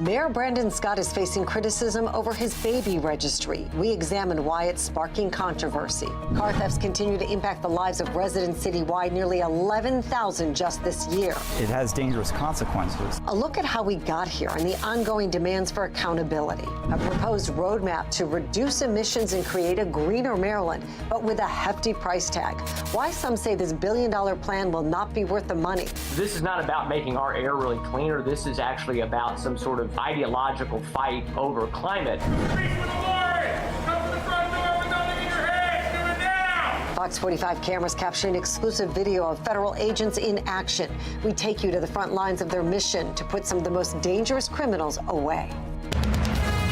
Mayor Brandon Scott is facing criticism over his baby registry. We examine why it's sparking controversy. Car thefts continue to impact the lives of residents citywide, nearly 11,000 just this year. It has dangerous consequences. A look at how we got here and the ongoing demands for accountability. A proposed roadmap to reduce emissions and create a greener Maryland, but with a hefty price tag. Why some say this billion-dollar plan will not be worth the money. This is not about making our air really cleaner. This is actually about some sort of ideological fight over climate. Fox 45 cameras capturing exclusive video of federal agents in action. We take you to the front lines of their mission to put some of the most dangerous criminals away.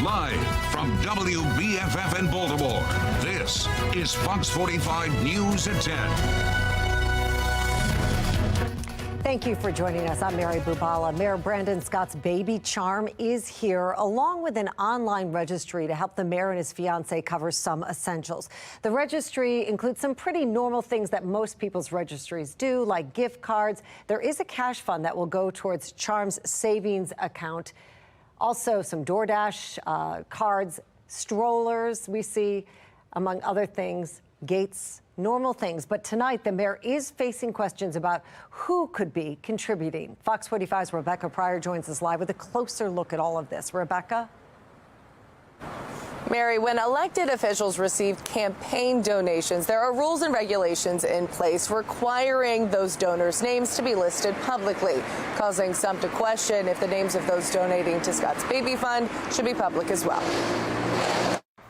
Live from WBFF in Baltimore, this is Fox 45 News at 10. Thank you for joining us. I'm Mary Bubala. Mayor Brandon Scott's baby charm is here, along with an online registry to help the mayor and his fiancée cover some essentials. The registry includes some pretty normal things that most people's registries do, like gift cards. There is a cash fund that will go towards Charm's savings account. Also, some DoorDash cards, strollers we see, among other things, gates, normal things. But tonight, the mayor is facing questions about who could be contributing. Fox 45's Rebecca Pryor joins us live with a closer look at all of this. Rebecca? Mary, when elected officials receive campaign donations, there are rules and regulations in place requiring those donors' names to be listed publicly, causing some to question if the names of those donating to Scott's Baby Fund should be public as well.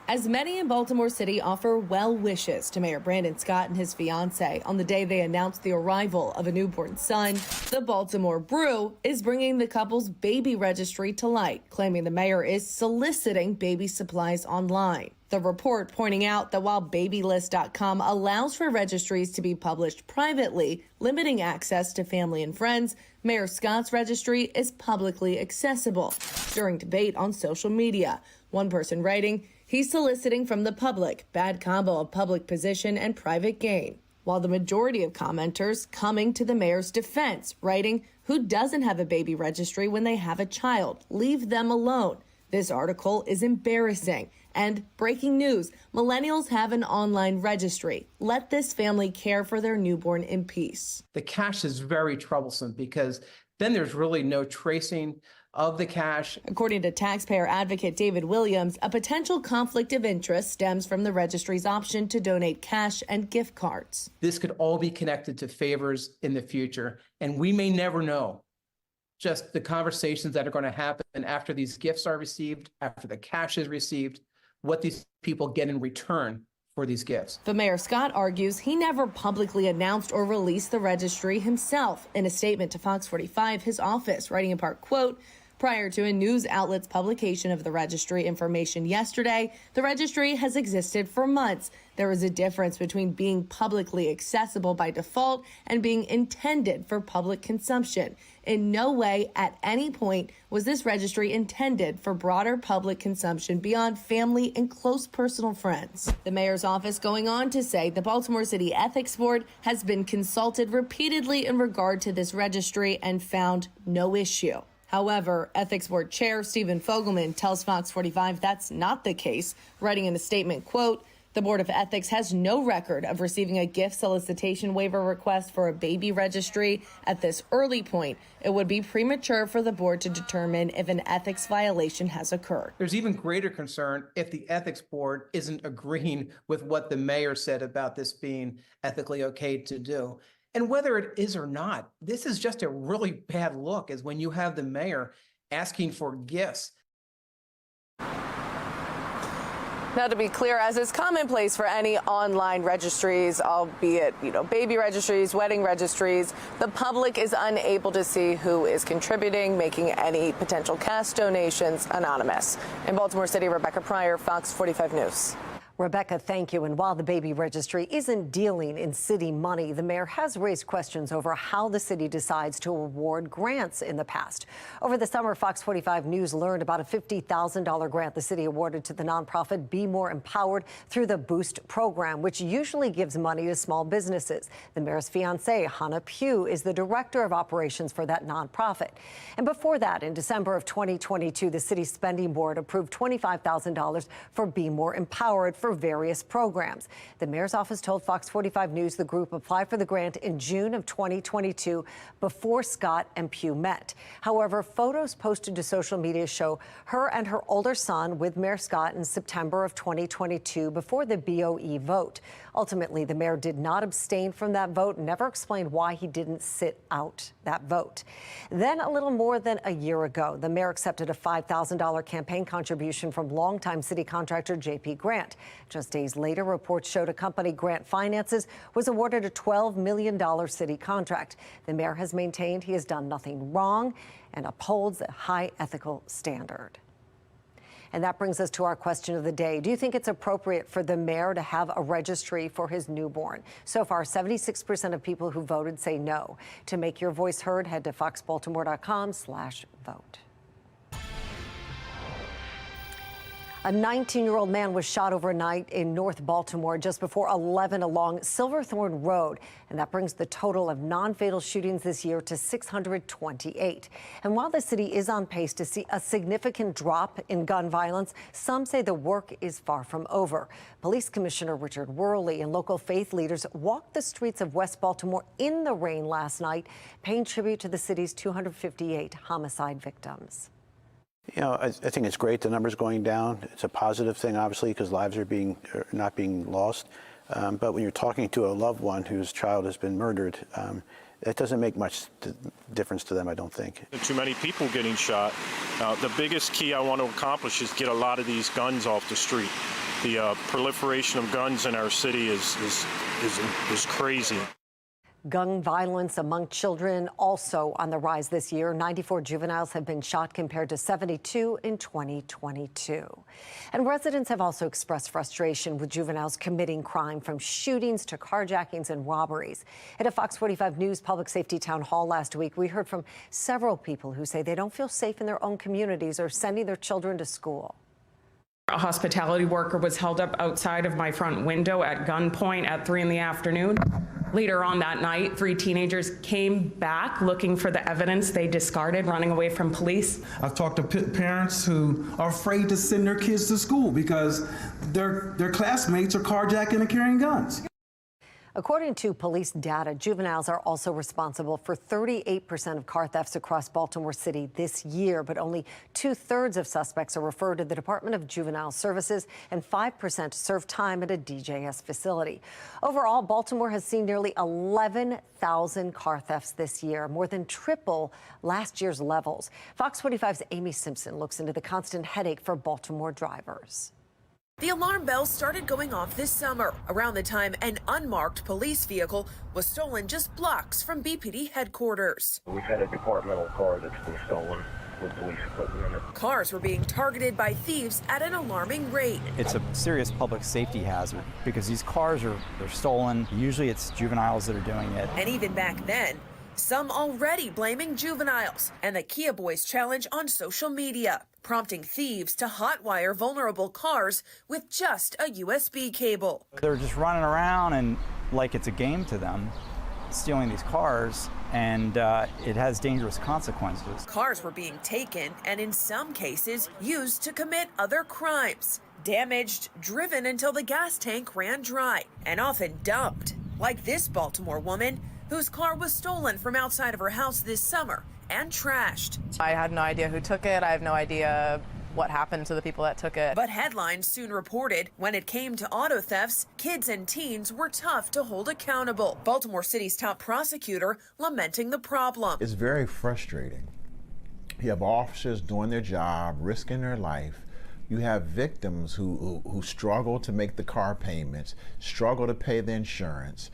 As many in Baltimore City offer well wishes to Mayor Brandon Scott and his fiancée on the day they announced the arrival of a newborn son, the Baltimore Brew is bringing the couple's baby registry to light, claiming the mayor is soliciting baby supplies online. The report pointing out that while babylist.com allows for registries to be published privately, limiting access to family and friends, Mayor Scott's registry is publicly accessible. During debate on social media, one person writing, "He's soliciting from the public, bad combo of public position and private gain." While the majority of commenters coming to the mayor's defense, writing, "Who doesn't have a baby registry when they have a child? Leave them alone." This article is embarrassing. And breaking news, millennials have an online registry. Let this family care for their newborn in peace. The cash is very troublesome because then there's really no tracing of the cash. According to taxpayer advocate David Williams, a potential conflict of interest stems from the registry's option to donate cash and gift cards. This could all be connected to favors in the future, and we may never know just the conversations that are going to happen after these gifts are received, after the cash is received, what these people get in return for these gifts. But Mayor Scott argues he never publicly announced or released the registry himself. In a statement to Fox 45, his office, writing in part, quote, "Prior to a news outlet's publication of the registry information yesterday, the registry has existed for months. There is a difference between being publicly accessible by default and being intended for public consumption. In no way at any point was this registry intended for broader public consumption beyond family and close personal friends." The mayor's office going on to say the Baltimore City Ethics Board has been consulted repeatedly in regard to this registry and found no issue. However, Ethics Board Chair Stephen Fogelman tells Fox 45 that's not the case, writing in a statement, quote, "The Board of Ethics has no record of receiving a gift solicitation waiver request for a baby registry. At this early point, it would be premature for the board to determine if an ethics violation has occurred." There's even greater concern if the Ethics Board isn't agreeing with what the mayor said about this being ethically okay to do. And whether it is or not, this is just a really bad look, is when you have the mayor asking for gifts. Now, to be clear, as is commonplace for any online registries, albeit, baby registries, wedding registries, the public is unable to see who is contributing, making any potential cash donations anonymous. In Baltimore City, Rebecca Pryor, Fox 45 News. Rebecca, thank you. And while the baby registry isn't dealing in city money, the mayor has raised questions over how the city decides to award grants in the past. Over the summer, Fox 45 News learned about a $50,000 grant the city awarded to the nonprofit Be More Empowered through the Boost program, which usually gives money to small businesses. The mayor's fiancée, Hannah Pugh, is the director of operations for that nonprofit. And before that, in December of 2022, the city's spending board approved $25,000 for Be More Empowered for various programs. The mayor's office told Fox 45 News the group applied for the grant in June of 2022 before Scott and Pugh met. However, photos posted to social media show her and her older son with Mayor Scott in September of 2022 before the BOE vote. Ultimately, the mayor did not abstain from that vote and never explained why he didn't sit out that vote. Then, a little more than a year ago, the mayor accepted a $5,000 campaign contribution from longtime city contractor J.P. Grant. Just days later, reports showed a company, Grant Finances, was awarded a $12 million city contract. The mayor has maintained he has done nothing wrong and upholds a high ethical standard. And that brings us to our question of the day. Do you think it's appropriate for the mayor to have a registry for his newborn? So far, 76% of people who voted say no. To make your voice heard, head to foxbaltimore.com/vote. A 19-year-old man was shot overnight in North Baltimore just before 11 along Silverthorne Road. And that brings the total of non-fatal shootings this year to 628. And while the city is on pace to see a significant drop in gun violence, some say the work is far from over. Police Commissioner Richard Worley and local faith leaders walked the streets of West Baltimore in the rain last night, paying tribute to the city's 258 homicide victims. You know, I think it's great the numbers going down. It's a positive thing, obviously, because lives are not being lost. But when you're talking to a loved one whose child has been murdered, it doesn't make much difference to them, I don't think. Too many people getting shot. The biggest key I want to accomplish is get a lot of these guns off the street. The proliferation of guns in our city is crazy. Gun violence among children also on the rise this year. 94 juveniles have been shot compared to 72 in 2022. And residents have also expressed frustration with juveniles committing crime, from shootings to carjackings and robberies. At a Fox 45 News public safety town hall last week, we heard from several people who say they don't feel safe in their own communities or sending their children to school. A hospitality worker was held up outside of my front window at gunpoint at 3 in the afternoon. Later on that night, 3 teenagers came back looking for the evidence they discarded, running away from police. I've talked to parents who are afraid to send their kids to school because their classmates are carjacking and carrying guns. According to police data, juveniles are also responsible for 38% of car thefts across Baltimore City this year, but only 2/3 of suspects are referred to the Department of Juvenile Services and 5% serve time at a DJS facility. Overall, Baltimore has seen nearly 11,000 car thefts this year, more than triple last year's levels. Fox 45's Amy Simpson looks into the constant headache for Baltimore drivers. The alarm bells started going off this summer, around the time an unmarked police vehicle was stolen just blocks from BPD headquarters. We've had a departmental car that's been stolen with police equipment in it. Cars were being targeted by thieves at an alarming rate. It's a serious public safety hazard because these cars they're stolen. Usually it's juveniles that are doing it. And even back then, some already blaming juveniles and the Kia Boys challenge on social media, prompting thieves to hotwire vulnerable cars with just a USB cable. They're just running around and like it's a game to them, stealing these cars, and it has dangerous consequences. Cars were being taken and in some cases used to commit other crimes. Damaged, driven until the gas tank ran dry, and often dumped. Like this Baltimore woman whose car was stolen from outside of her house this summer and trashed. I had no idea who took it. I have no idea what happened to the people that took it. But headlines soon reported when it came to auto thefts, kids and teens were tough to hold accountable. Baltimore City's top prosecutor lamenting the problem. It's very frustrating. You have officers doing their job, risking their life. You have victims who struggle to make the car payments, struggle to pay the insurance,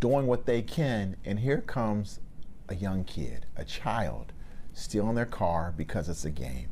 doing what they can, and here comes a young kid, a child, stealing their car because it's a game.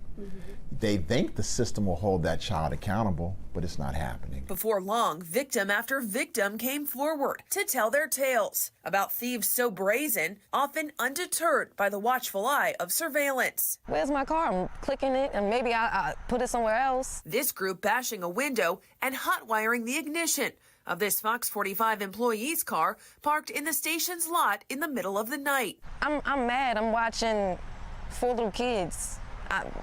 They think the system will hold that child accountable, but it's not happening. Before long, victim after victim came forward to tell their tales about thieves so brazen, often undeterred by the watchful eye of surveillance. Where's my car? I'm clicking it, and maybe I put it somewhere else. This group bashing a window and hot-wiring the ignition of this Fox 45 employee's car parked in the station's lot in the middle of the night. I'm mad. I'm watching 4 little kids,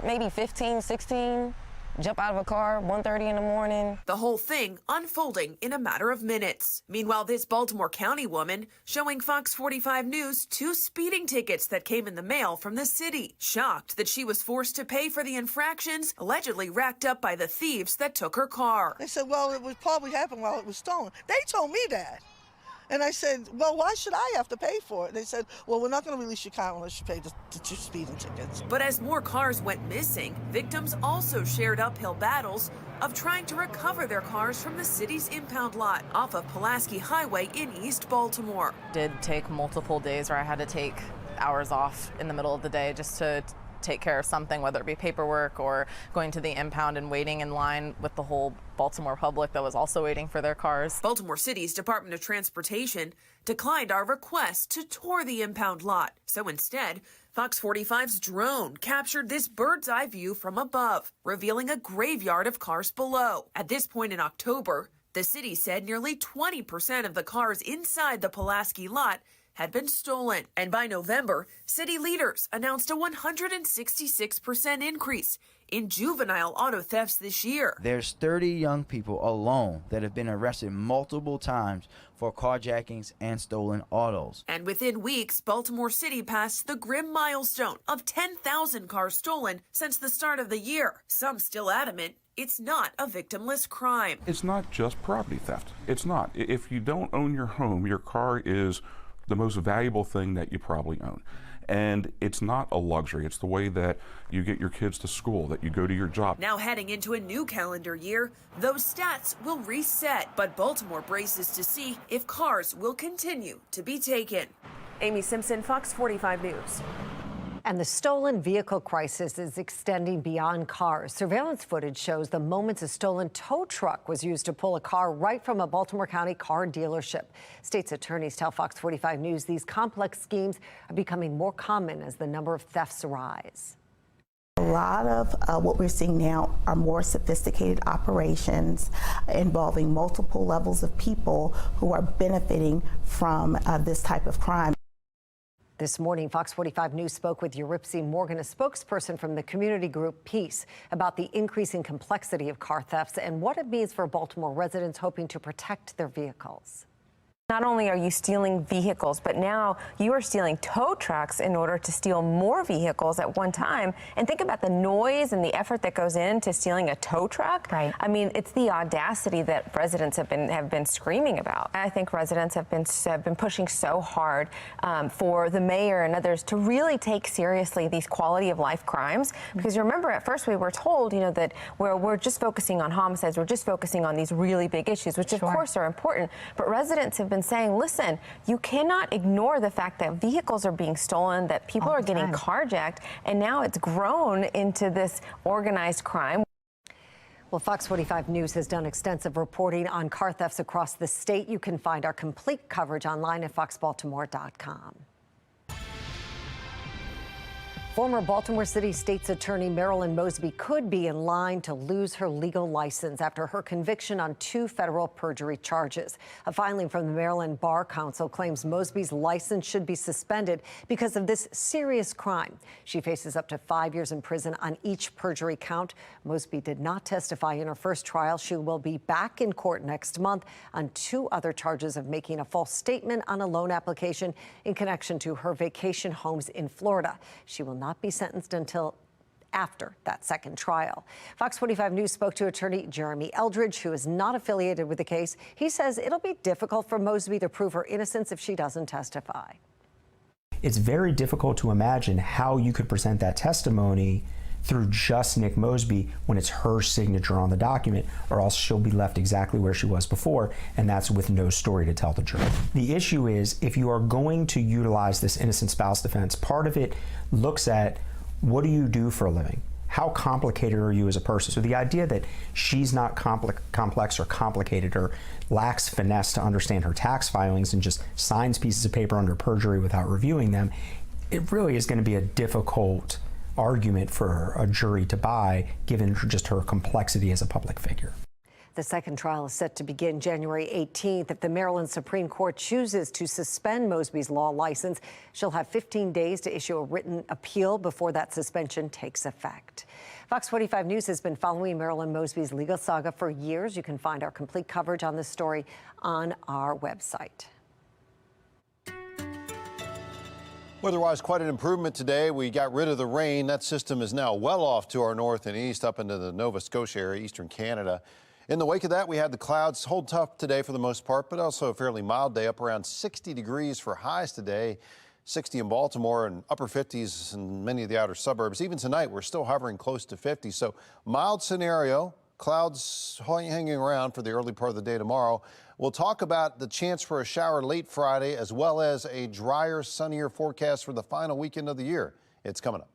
maybe 15, 16, jump out of a car, 1:30 in the morning. The whole thing unfolding in a matter of minutes. Meanwhile, this Baltimore County woman showing Fox 45 News 2 speeding tickets that came in the mail from the city. Shocked that she was forced to pay for the infractions allegedly racked up by the thieves that took her car. They said, well, it would probably happen while it was stolen. They told me that. And I said, well, why should I have to pay for it? They said, well, we're not going to release your car unless you pay the 2 speeding tickets. But as more cars went missing, victims also shared uphill battles of trying to recover their cars from the city's impound lot off of Pulaski Highway in East Baltimore. It did take multiple days where I had to take hours off in the middle of the day just to take care of something, whether it be paperwork or going to the impound and waiting in line with the whole Baltimore public that was also waiting for their cars. Baltimore City's Department of Transportation declined our request to tour the impound lot. So instead, Fox 45's drone captured this bird's eye view from above, revealing a graveyard of cars below. At this point in October, the city said nearly 20% of the cars inside the Pulaski lot had been stolen. And by November, city leaders announced a 166% increase in juvenile auto thefts this year. There's 30 young people alone that have been arrested multiple times for carjackings and stolen autos. And within weeks, Baltimore City passed the grim milestone of 10,000 cars stolen since the start of the year. Some still adamant it's not a victimless crime. It's not just property theft. It's not. If you don't own your home, your car is the most valuable thing that you probably own. And it's not a luxury. It's the way that you get your kids to school, that you go to your job. Now heading into a new calendar year, those stats will reset. But Baltimore braces to see if cars will continue to be taken. Amy Simpson, Fox 45 News. And the stolen vehicle crisis is extending beyond cars. Surveillance footage shows the moments a stolen tow truck was used to pull a car right from a Baltimore County car dealership. State's attorneys tell Fox 45 News these complex schemes are becoming more common as the number of thefts rise. A lot of what we're seeing now are more sophisticated operations involving multiple levels of people who are benefiting from this type of crime. This morning, Fox 45 News spoke with Eurypsy Morgan, a spokesperson from the community group Peace, about the increasing complexity of car thefts and what it means for Baltimore residents hoping to protect their vehicles. Not only are you stealing vehicles, but now you are stealing tow trucks in order to steal more vehicles at one time. And think about the noise and the effort that goes into stealing a tow truck. Right. I mean, it's the audacity that residents have been screaming about. I think residents have been pushing so hard for the mayor and others to really take seriously these quality of life crimes. Because you remember, at first we were told, that we're just focusing on homicides, we're just focusing on these really big issues, which of course are important. But residents have been saying, listen, you cannot ignore the fact that vehicles are being stolen, that people are getting carjacked, and now it's grown into this organized crime. Well, Fox 45 News has done extensive reporting on car thefts across the state. You can find our complete coverage online at foxbaltimore.com. Former Baltimore City State's Attorney Marilyn Mosby could be in line to lose her legal license after her conviction on 2 federal perjury charges. A filing from the Maryland Bar Council claims Mosby's license should be suspended because of this serious crime. She faces up to 5 years in prison on each perjury count. Mosby did not testify in her first trial. She will be back in court next month on 2 other charges of making a false statement on a loan application in connection to her vacation homes in Florida. She will not be sentenced until after that second trial. Fox 45 News spoke to attorney Jeremy Eldridge, who is not affiliated with the case. He says it'll be difficult for Mosby to prove her innocence if she doesn't testify. It's very difficult to imagine how you could present that testimony through just Nick Mosby when it's her signature on the document, or else she'll be left exactly where she was before, and that's with no story to tell the jury. The issue is, if you are going to utilize this innocent spouse defense, part of it looks at what do you do for a living? how complicated are you as a person? So the idea that she's not complex or complicated or lacks finesse to understand her tax filings and just signs pieces of paper under perjury without reviewing them, it really is going to be a difficult argument for a jury to buy, given just her complexity as a public figure. The second trial is set to begin January 18th. If the Maryland Supreme Court chooses to suspend Mosby's law license, she'll have 15 days to issue a written appeal before that suspension takes effect. Fox 45 News has been following Marilyn Mosby's legal saga for years. You can find our complete coverage on this story on our website. Weather-wise, quite an improvement today. We got rid of the rain. That system is now well off to our north and east up into the Nova Scotia area, eastern Canada. In the wake of that, we had the clouds hold tough today for the most part, but also a fairly mild day, up around 60 degrees for highs today, 60 in Baltimore and upper 50s in many of the outer suburbs. Even tonight, we're still hovering close to 50. So mild scenario, clouds hanging around for the early part of the day tomorrow. We'll talk about the chance for a shower late Friday, as well as a drier, sunnier forecast for the final weekend of the year. It's coming up.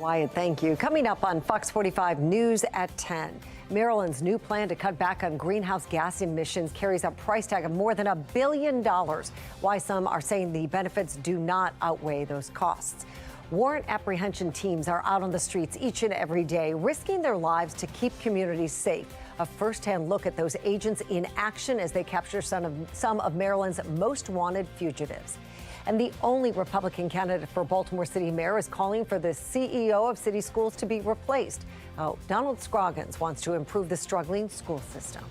Wyatt, thank you. Coming up on Fox 45 News at 10. Maryland's new plan to cut back on greenhouse gas emissions carries a price tag of more than $1 billion. Why some are saying the benefits do not outweigh those costs. Warrant apprehension teams are out on the streets each and every day, risking their lives to keep communities safe. A first-hand look at those agents in action as they capture some of Maryland's most wanted fugitives. And the only Republican candidate for Baltimore City Mayor is calling for the CEO of city schools to be replaced. Donald Scroggins wants to improve the struggling school system.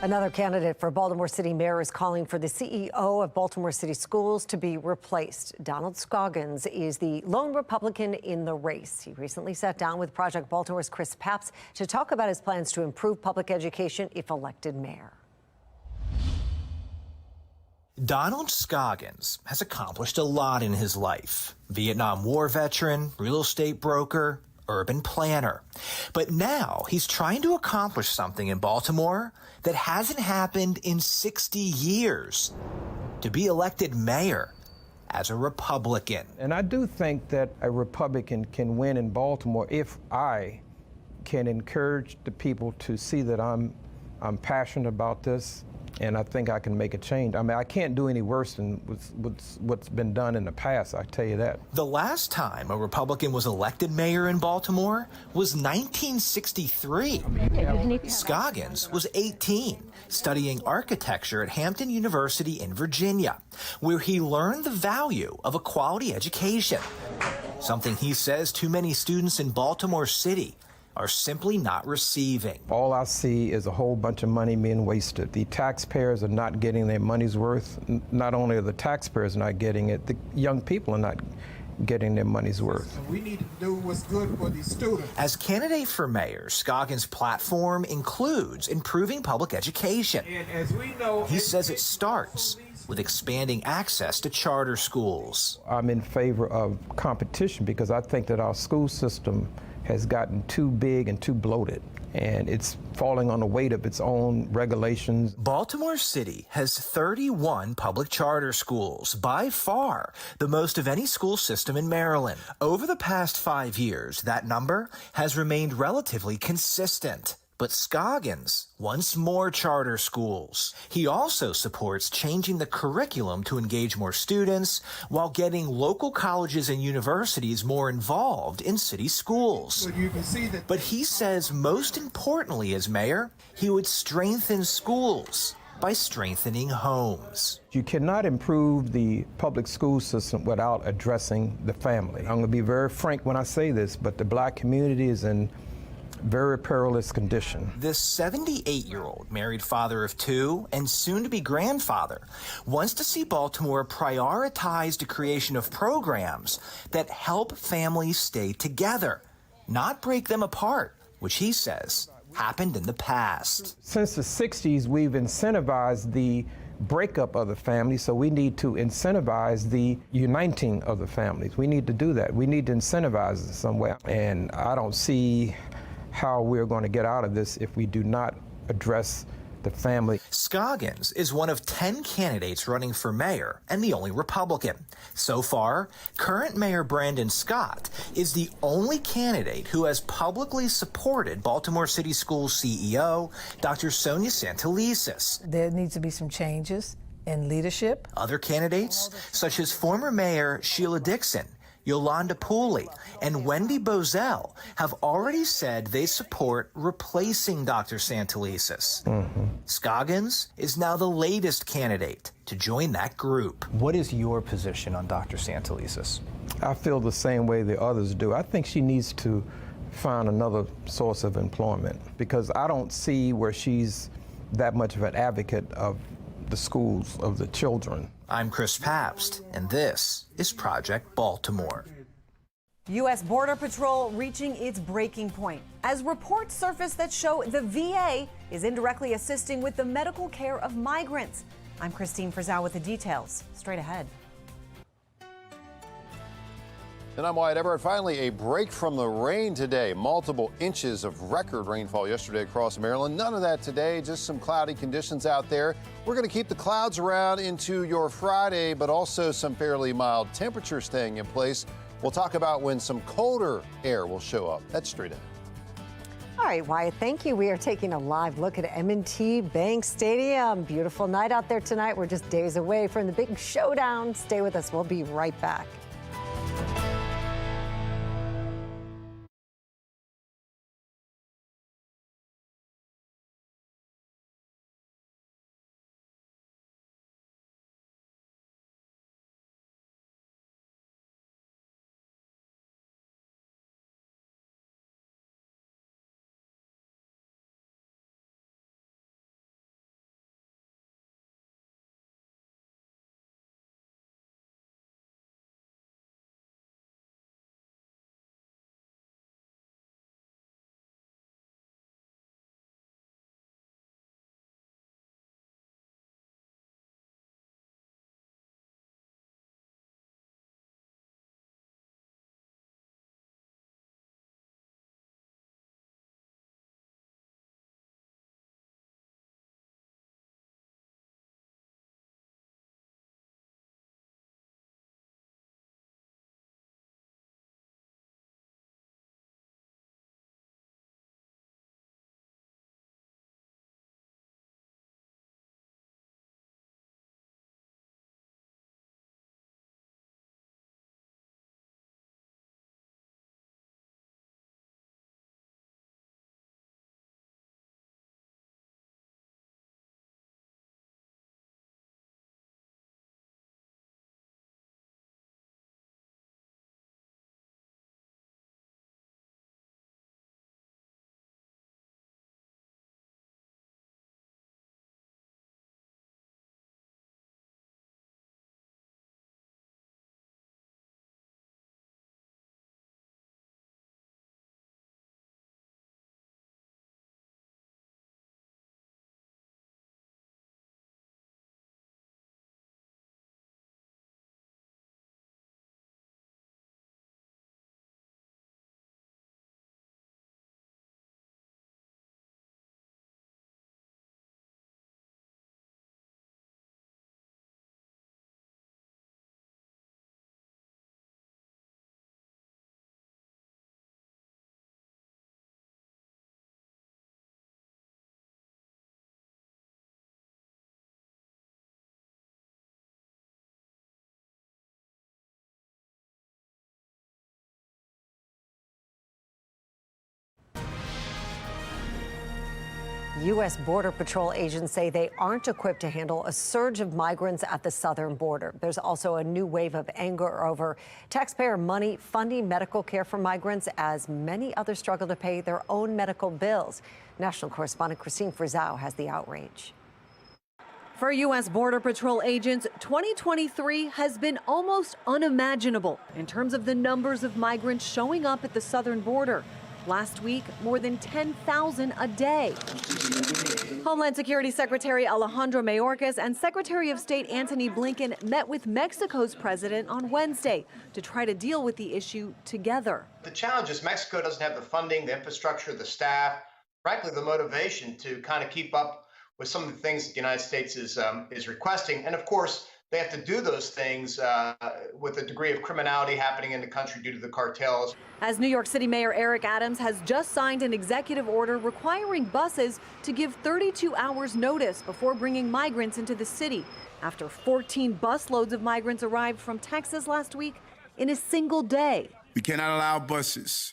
Another candidate for Baltimore City Mayor is calling for the CEO of Baltimore City Schools to be replaced. Donald Scroggins is the lone Republican in the race. He recently sat down with Project Baltimore's Chris Papps to talk about his plans to improve public education if elected mayor. Donald Scroggins has accomplished a lot in his life. Vietnam War veteran, real estate broker, urban planner. But now he's trying to accomplish something in Baltimore that hasn't happened in 60 years. To be elected mayor as a Republican. And I do think that a Republican can win in Baltimore if I can encourage the people to see that I'm passionate about this, and I think I can make a change. I mean, I can't do any worse than what's been done in the past, I tell you that. The last time a Republican was elected mayor in Baltimore was 1963. Scoggins was 18, studying architecture at Hampton University in Virginia, where he learned the value of a quality education, something he says too many students in Baltimore City are simply not receiving. All I see is a whole bunch of money being wasted. The taxpayers are not getting their money's worth. Not only are the taxpayers not getting it, the young people are not getting their money's worth. We need to do what's good for these students. As candidate for mayor, Scoggins' platform includes improving public education. And as we know, he says it starts with expanding access to charter schools. I'm in favor of competition because I think that our school system has gotten too big and too bloated, and it's falling on the weight of its own regulations. Baltimore City has 31 public charter schools, by far the most of any school system in Maryland. Over the past 5 years, that number has remained relatively consistent. But Scoggins wants more charter schools. He also supports changing the curriculum to engage more students while getting local colleges and universities more involved in city schools. But he says most importantly as mayor, he would strengthen schools by strengthening homes. You cannot improve the public school system without addressing the family. I'm going to be very frank when I say this, but the black community is in very perilous condition. This 78-year-old married father of two and soon-to-be grandfather wants to see Baltimore prioritize the creation of programs that help families stay together, not break them apart, which he says happened in the past. Since the 60s, we've incentivized the breakup of the family, so we need to incentivize the uniting of the families. We need to do that. We need to incentivize it in some way. And I don't see how we're going to get out of this if we do not address the family. Scoggins is one of 10 candidates running for mayor and the only Republican. So far, current Mayor Brandon Scott is the only candidate who has publicly supported Baltimore City Schools CEO, Dr. Sonia Santelises. There needs to be some changes in leadership. Other candidates, such as former Mayor Sheila Dixon, Yolanda Pooley, and Wendy Bozell, have already said they support replacing Dr. Santelises. Scoggins is now the latest candidate to join that group. What is your position on Dr. Santelises? I feel the same way the others do. I think she needs to find another source of employment because I don't see where she's that much of an advocate of the schools, of the children. I'm Chris Pabst, and this is Project Baltimore. U.S. Border Patrol reaching its breaking point as reports surface that show the VA is indirectly assisting with the medical care of migrants. I'm Christine Frizzell with the details. Straight ahead. And I'm Wyatt Everett. Finally, a break from the rain today. Multiple inches of record rainfall yesterday across Maryland. None of that today, just some cloudy conditions out there. We're going to keep the clouds around into your Friday, but also some fairly mild temperatures staying in place. We'll talk about when some colder air will show up. That's straight ahead. All right, Wyatt, thank you. We are taking a live look at M&T Bank Stadium. Beautiful night out there tonight. We're just days away from the big showdown. Stay with us. We'll be right back. U.S. Border Patrol agents say they aren't equipped to handle a surge of migrants at the southern border. There's also a new wave of anger over taxpayer money funding medical care for migrants as many others struggle to pay their own medical bills. National correspondent Christine Frizzau has the outrage. For U.S. Border Patrol agents, 2023 has been almost unimaginable in terms of the numbers of migrants showing up at the southern border. Last week, more than 10,000 a day. Homeland Security Secretary Alejandro Mayorkas and Secretary of State Antony Blinken met with Mexico's president on Wednesday to try to deal with the issue together. The challenge is Mexico doesn't have the funding, the infrastructure, the staff, frankly, the motivation to kind of keep up with some of the things that the United States is requesting. And of course, they have to do those things with a degree of criminality happening in the country due to the cartels. As New York City Mayor Eric Adams has just signed an executive order requiring buses to give 32 hours notice before bringing migrants into the city, after 14 busloads of migrants arrived from Texas last week in a single day. We cannot allow buses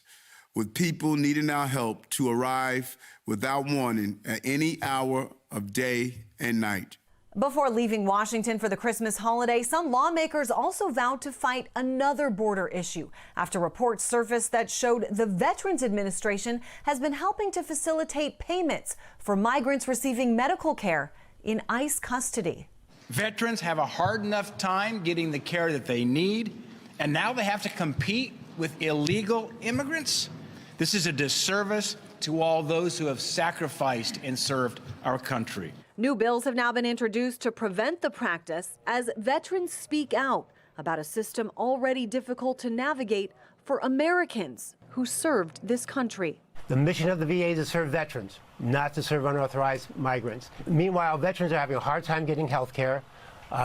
with people needing our help to arrive without warning at any hour of day and night. Before leaving Washington for the Christmas holiday, some lawmakers also vowed to fight another border issue after reports surfaced that showed the Veterans Administration has been helping to facilitate payments for migrants receiving medical care in ICE custody. Veterans have a hard enough time getting the care that they need, and now they have to compete with illegal immigrants? This is a disservice to all those who have sacrificed and served our country. New bills have now been introduced to prevent the practice as veterans speak out about a system already difficult to navigate for Americans who served this country. The mission of the VA is to serve veterans, not to serve unauthorized migrants. Meanwhile, veterans are having a hard time getting health care.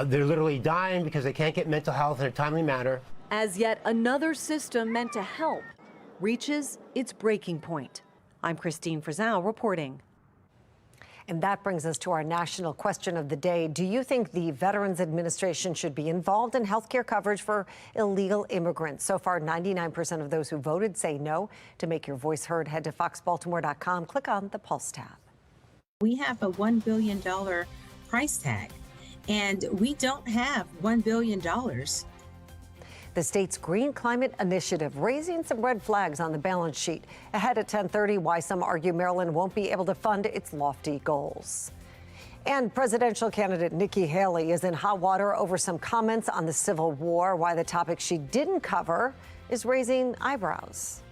They're literally dying because they can't get mental health in a timely manner. As yet another system meant to help reaches its breaking point. I'm Christine Frizzau reporting. And that brings us to our national question of the day. Do you think the Veterans Administration should be involved in health care coverage for illegal immigrants? So far, 99% of those who voted say no. To make your voice heard, head to foxbaltimore.com. Click on the Pulse tab. We have a $1 billion price tag, and we don't have $1 billion. The state's Green Climate Initiative raising some red flags on the balance sheet. Ahead at 10:30, why some argue Maryland won't be able to fund its lofty goals. And presidential candidate Nikki Haley is in hot water over some comments on the Civil War. Why the topic she didn't cover is raising eyebrows.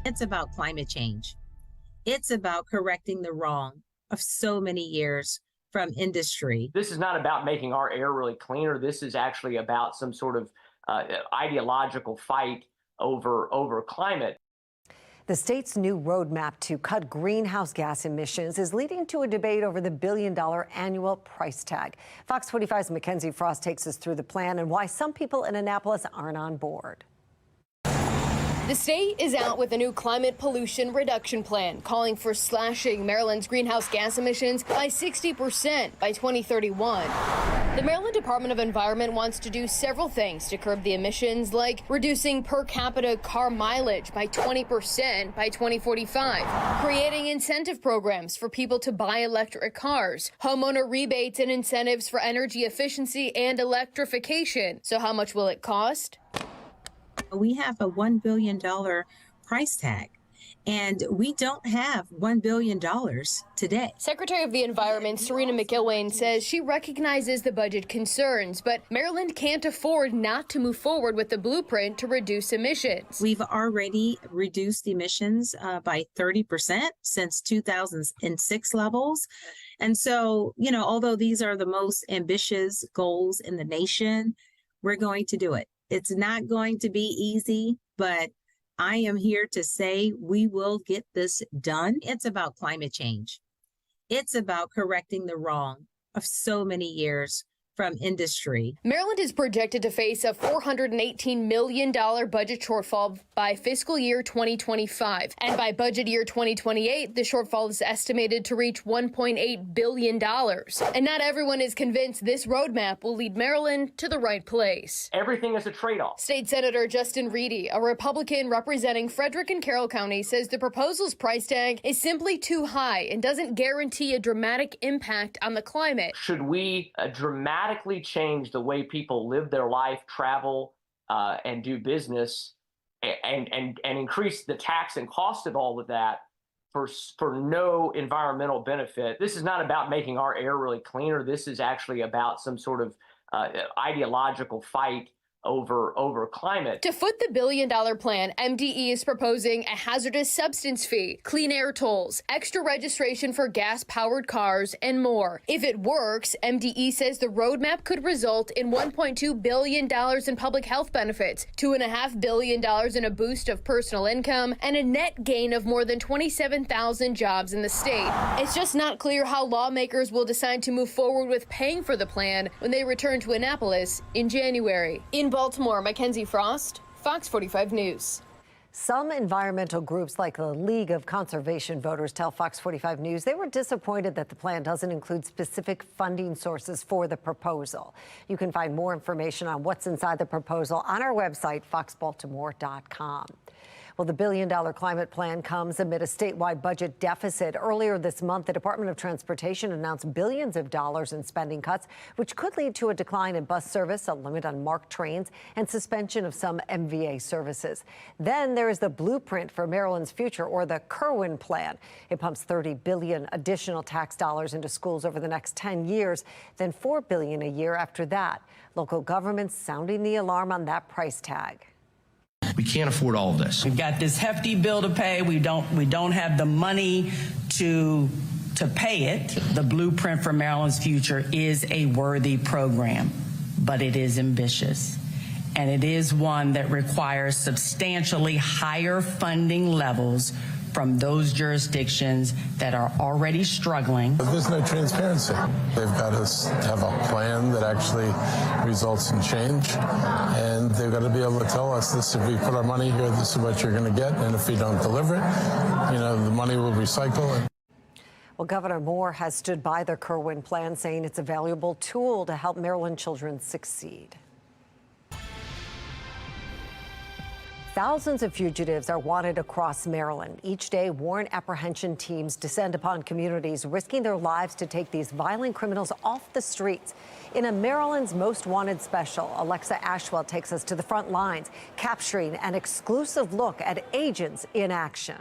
It's about climate change. It's about correcting the wrong of so many years from industry. This is not about making our air really cleaner. This is actually about some sort of ideological fight over climate. The state's new roadmap to cut greenhouse gas emissions is leading to a debate over the billion-dollar annual price tag. Fox 45's Mackenzie Frost takes us through the plan and why some people in Annapolis aren't on board. The state is out with a new climate pollution reduction plan, calling for slashing Maryland's greenhouse gas emissions by 60% by 2031. The Maryland Department of Environment wants to do several things to curb the emissions, like reducing per capita car mileage by 20% by 2045, creating incentive programs for people to buy electric cars, homeowner rebates and incentives for energy efficiency and electrification. So how much will it cost? We have a $1 billion price tag, and we don't have $1 billion today. Secretary of the Environment Serena McIlwain says she recognizes the budget concerns, but Maryland can't afford not to move forward with the blueprint to reduce emissions. We've already reduced emissions by 30% since 2006 levels. And so, although these are the most ambitious goals in the nation, we're going to do it. It's not going to be easy, but I am here to say we will get this done. It's about climate change. It's about correcting the wrong of so many years from industry. Maryland is projected to face a $418 million budget shortfall by fiscal year 2025. And by budget year 2028, the shortfall is estimated to reach $1.8 billion. And not everyone is convinced this roadmap will lead Maryland to the right place. Everything is a trade-off. State Senator Justin Reedy, a Republican representing Frederick and Carroll County, says the proposal's price tag is simply too high and doesn't guarantee a dramatic impact on the climate. Should we dramatically change the way people live their life, travel, and do business, and increase the tax and cost of all of that for no environmental benefit? This is not about making our air really cleaner. This is actually about some sort of ideological fight over climate. To foot the billion-dollar plan, MDE is proposing a hazardous substance fee, clean air tolls, extra registration for gas-powered cars, and more. If it works, MDE says the roadmap could result in $1.2 billion in public health benefits, $2.5 billion in a boost of personal income, and a net gain of more than 27,000 jobs in the state. It's just not clear how lawmakers will decide to move forward with paying for the plan when they return to Annapolis in January. In Baltimore, Mackenzie Frost, Fox 45 News. Some environmental groups like the League of Conservation Voters tell Fox 45 News they were disappointed that the plan doesn't include specific funding sources for the proposal. You can find more information on what's inside the proposal on our website, foxbaltimore.com. Well, the billion-dollar climate plan comes amid a statewide budget deficit. Earlier this month, the Department of Transportation announced billions of dollars in spending cuts, which could lead to a decline in bus service, a limit on MARC trains, and suspension of some MVA services. Then there is the blueprint for Maryland's future, or the Kerwin plan. It pumps $30 billion additional tax dollars into schools over the next 10 years, then $4 billion a year after that. Local governments sounding the alarm on that price tag. We can't afford all of this. We've got this hefty bill to pay. We don't have the money to pay it. The blueprint for Maryland's future is a worthy program, but it is ambitious. And it is one that requires substantially higher funding levels from those jurisdictions that are already struggling. There's no transparency. They've got us to have a plan that actually results in change, and they've got to be able to tell us this: if we put our money here, this is what you're going to get, and if we don't deliver it, the money will recycle. Well, Governor Moore has stood by the Kerwin plan, saying it's a valuable tool to help Maryland children succeed. Thousands of fugitives are wanted across Maryland. Each day, warrant apprehension teams descend upon communities, risking their lives to take these violent criminals off the streets. In a Maryland's Most Wanted special, Alexa Ashwell takes us to the front lines, capturing an exclusive look at agents in action.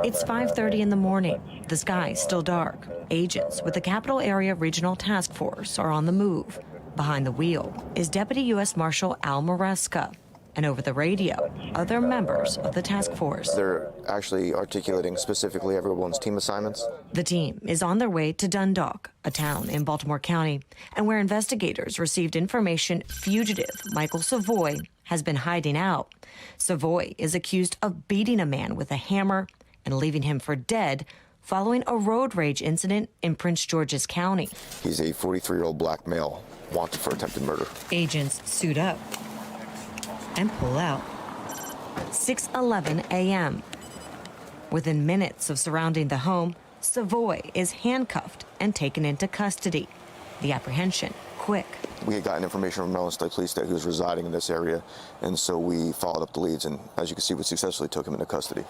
It's 5:30 in the morning. The sky is still dark. Agents with the Capital Area Regional Task Force are on the move. Behind the wheel is Deputy U.S. Marshal Al Maresca. And over the radio, other members of the task force. They're actually articulating specifically everyone's team assignments. The team is on their way to Dundalk, a town in Baltimore County, and where investigators received information fugitive Michael Savoy has been hiding out. Savoy is accused of beating a man with a hammer and leaving him for dead following a road rage incident in Prince George's County. He's a 43-year-old black male wanted for attempted murder. Agents suit up and pull out. 6:11 a.m. Within minutes of surrounding the home, Savoy is handcuffed and taken into custody. The apprehension quick. We had gotten information from Maryland State Police that he was residing in this area, and so we followed up the leads, and as you can see, we successfully took him into custody.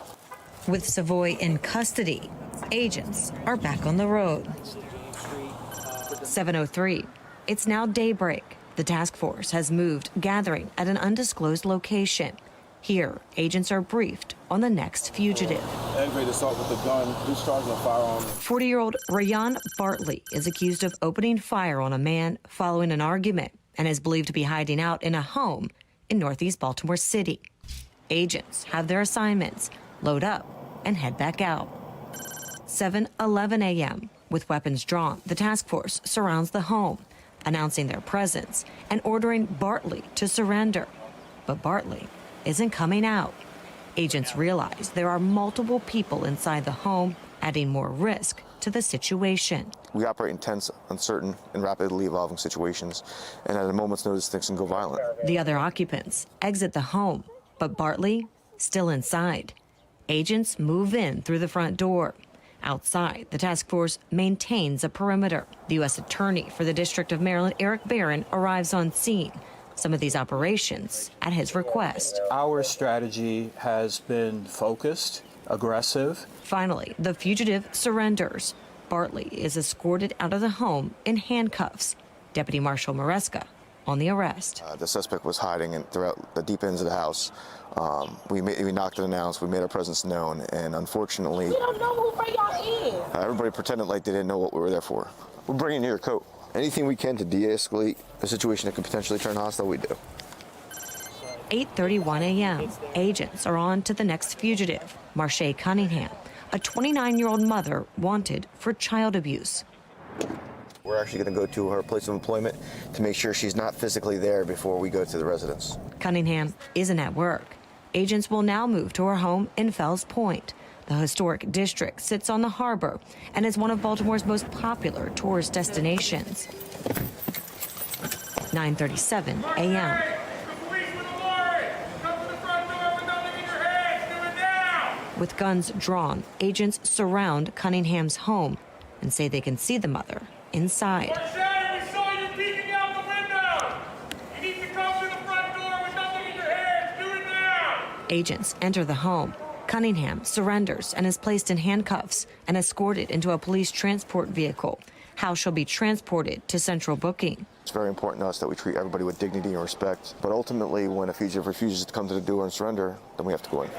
With Savoy in custody, agents are back on the road. 7:03. It's now daybreak. The task force has moved, gathering at an undisclosed location. Here, agents are briefed on the next fugitive. Aggravated assault with a gun, discharging a firearm. 40-year-old Rayan Bartley is accused of opening fire on a man following an argument and is believed to be hiding out in a home in northeast Baltimore City. Agents have their assignments, load up, and head back out. 7:11 a.m. With weapons drawn, the task force surrounds the home, announcing their presence and ordering Bartley to surrender. But Bartley isn't coming out. Agents realize there are multiple people inside the home, adding more risk to the situation. We operate in tense, uncertain, and rapidly evolving situations, and at a moment's notice, things can go violent. The other occupants exit the home, but Bartley still inside. Agents move in through the front door. Outside, the task force maintains a perimeter. The U.S. Attorney for the District of Maryland, Eric Barron, arrives on scene. Some of these operations at his request. Our strategy has been focused, aggressive. Finally, the fugitive surrenders. Bartley is escorted out of the home in handcuffs. Deputy Marshal Maresca on the arrest. The suspect was hiding throughout the deep ends of the house. We knocked and announced, we made our presence known, and unfortunately, we don't know who bring y'all in. Everybody pretended like they didn't know what we were there for. We're bringing you your coat. Anything we can to de-escalate a situation that could potentially turn hostile, we do. 8:31 a.m. Agents are on to the next fugitive, Marsha Cunningham, a 29-year-old mother wanted for child abuse. We're actually going to go to her place of employment to make sure she's not physically there before we go to the residence. Cunningham isn't at work. Agents will now move to her home in Fells Point. The historic district sits on the harbor and is one of Baltimore's most popular tourist destinations. 9:37 a.m. With guns drawn, agents surround Cunningham's home and say they can see the mother inside. Agents enter the home. Cunningham surrenders and is placed in handcuffs and escorted into a police transport vehicle. How she'll be transported to central booking. It's very important to us that we treat everybody with dignity and respect. But ultimately, when a fugitive refuses to come to the door and surrender, then we have to go in.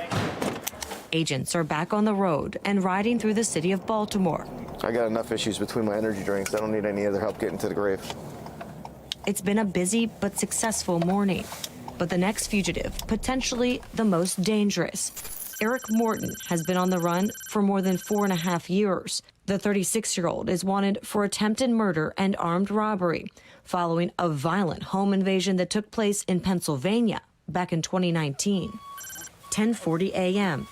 Agents are back on the road and riding through the city of Baltimore. I got enough issues between my energy drinks. I don't need any other help getting to the grave. It's been a busy but successful morning. But the next fugitive, potentially the most dangerous. Eric Morton has been on the run for more than 4.5 years. The 36-year-old is wanted for attempted murder and armed robbery following a violent home invasion that took place in Pennsylvania back in 2019. 10:40 a.m.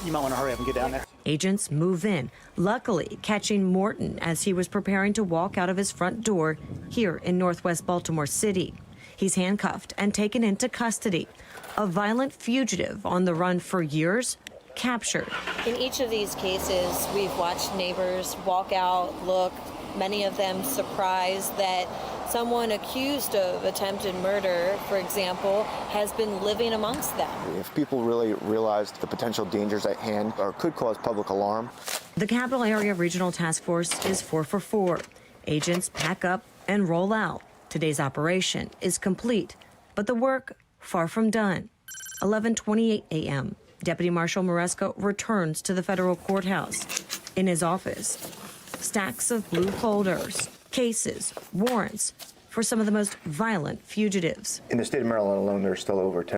You might want to hurry up and get down there. Agents move in, luckily catching Morton as he was preparing to walk out of his front door here in northwest Baltimore City. He's handcuffed and taken into custody. A violent fugitive on the run for years, captured. In each of these cases, we've watched neighbors walk out, look, many of them surprised that someone accused of attempted murder, for example, has been living amongst them. If people really realized the potential dangers at hand or could cause public alarm. The Capital Area Regional Task Force is 4 for 4. Agents pack up and roll out. Today's operation is complete, but the work far from done. 11:28 a.m. Deputy Marshal Maresca returns to the federal courthouse. In his office, stacks of blue folders, cases, warrants, for some of the most violent fugitives. In the state of Maryland alone, there's still over 10